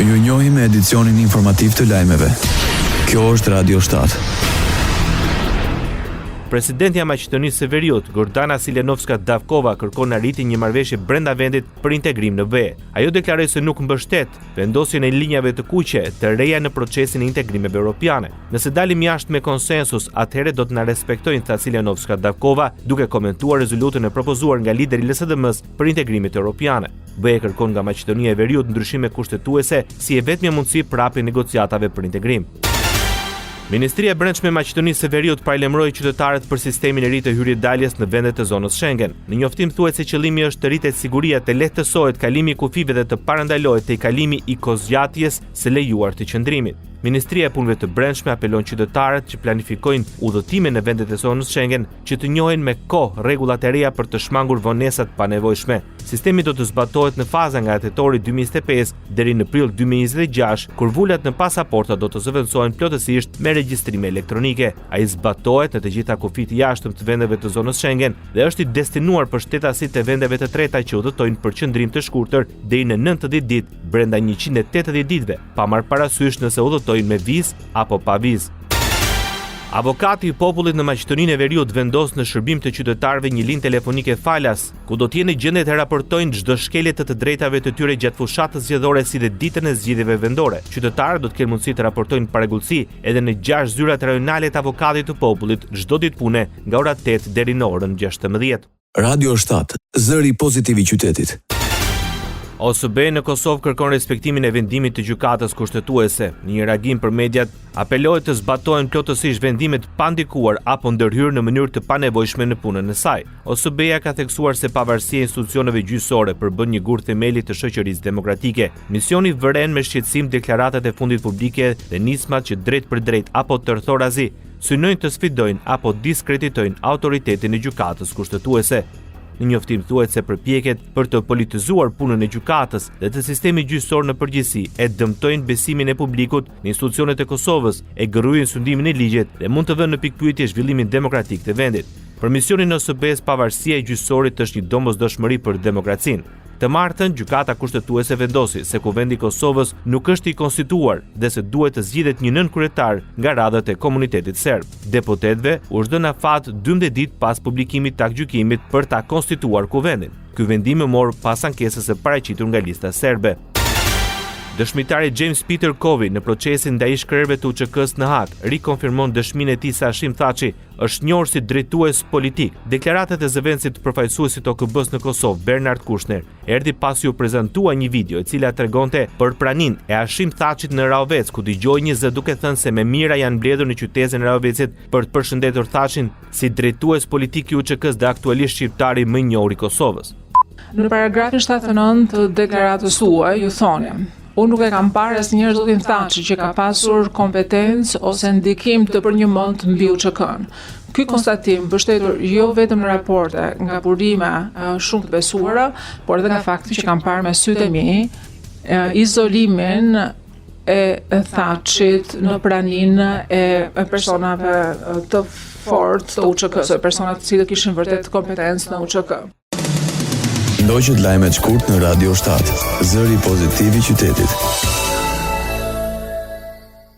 Ju njohim me edicionin informativ të lajmeve. Kjo është Radio 7. Presidentja e Maqedonisë së Veriut, Gordana Siljanovska-Davkova, kërkon arritjen një marrëveshje brenda vendit për integrim në BE. Ajo deklaroi se nuk mbështet vendosjen e linjave të kuqe të reja në procesin e integrimeve europiane. Nëse dalim jashtë me konsensus, atëherë do të na respektojnë, tha Siljanovska-Davkova, duke komentuar rezolutën e propozuar nga lideri i LSDM-s për integrimet europiane. BE kërkon nga Maqedonia e Veriut ndryshime kushtetuese si e vetmja mundësi për hapjen e negociatave për integrim. Ministria e Brendshme e Maqedonisë së Veriut paralajmëroi qytetarët për sistemin e ri të hyrje-daljes në vendet e zonës Schengen. Në njoftim thuhet se qëllimi është të rritet siguria, të lehtësohet kalimi i kufive dhe të parandalohet te kalimi i kozgjatjes së lejuar të qëndrimit. Ministria e Punëve të Brendshme apelon qytetarët që planifikojnë udhëtime në vendet e zonës Schengen që të njohin me kohë rregullat e reja për të shmangur vonesat panevojshme. Sistemi do të zbatohet në faza nga tetori 2025 deri në prill 2026, kur vulat në pasaporta do të zëvendësohen plotësisht me regjistrime elektronike. Ai zbatohet në të gjitha kufit jashtëm të vendeve të zonës Schengen dhe është i destinuar për shtetasit të vendeve të treta që udhëtojnë për qëndrim të shkurtër deri në 90 ditë brenda 180 ditëve, pa marrë parasysh nëse udhëtojnë me vizë apo pa vizë. Avokati i popullit në Maqedoninë e Veriut vendos në shërbim të qytetarëve një linjë telefonike falas, ku do të jenë gjendje të raportojnë çdo shkelje të drejtave të tyre gjatë fushatës zgjedhore si dhe ditën e zgjedhjeve vendore. Qytetarët do të kenë mundësi të raportojnë paregullsi edhe në 6 zyrat rajonale të avokatit të popullit çdo ditë pune nga ora 8 deri në orën 16. Radio 7, zëri pozitiv i qytetit. OSB në Kosovë kërkon respektimin e vendimit të gjykatës kushtetuese. Në një reagim për mediat, apelohet të zbatohen plotësisht vendimet pa ndikuar apo ndërhyrë në mënyrë të panevojshme në punën e saj. OSB-ja ka theksuar se pavarësia e institucioneve gjyqësore përbën një gur themeli të shoqërisë demokratike. Misioni vëren me shqetësim deklaratat e fundit publike dhe nismat që drejt për drejt apo tërthorazi synojnë të sfidojnë apo diskreditojnë autoritetin e gjykatës kushtetuese. Në njoftim thuhet se përpjekjet për të politizuar punën e gjykatës dhe të sistemit gjyqësor në përgjithësi e dëmtojnë besimin e publikut në institucionet e Kosovës, e gërryjnë sundimin e ligjit dhe mund të vënë në pikpyetje zhvillimin demokratik të vendit. Për misionin e OSB-s, pavarësia e gjyqësorit është një domosdoshmëri për demokracinë. Të martën, gjykata kushtetuese vendosi se kuvendi i Kosovës nuk është i konstituar dhe se duhet të zgjidhet një nënkryetar nga radhët e komunitetit serb. Deputetëve u është dhënë afat 12 ditë pas publikimit të aktgjykimit për ta konstituar kuvendin. Ky vendim e mor pas ankesës së paraqitur nga lista serbe. Dëshmitari James Peter Kovey në procesin ndaj shkrerëve të UÇK-s në Hag rikonfirmon dëshminë e tij se Hashim Thaçi është njohur si drejtues politik. Deklaratat e zëvendësit të përfaqësuesit të OKB-s në Kosovë, Bernard Kushner, erdhi pasi u prezantua një video e cila tregonte për praninë e Hashim Thaçit në Raovec, ku dëgjoi një zë duke thënë se me mira janë mbledhur në qytetin e Raovecit për të përshëndetur Thaçin si drejtues politik i UÇK-s dhe aktualisht shqiptari më i njohur i Kosovës. Në paragrafin 79 të deklaratës suaj ju thoni: unë nuk e kam parë asnjëherë zotin Thaçi që ka pasur kompetencë ose ndikim të përnjëmend mbi UÇK-n. Ky konstatim mbështetur jo vetëm në raporte nga burime shumë të besuara, por edhe nga fakti që kam parë me sytë e mi izolimin e Thaçit në praninë e personave të fortë të UÇK-s, persona të cilët kishin vërtet kompetencë në UÇK. Ndoqët lajmet shkurt në Radio 7, zëri pozitiv i qytetit.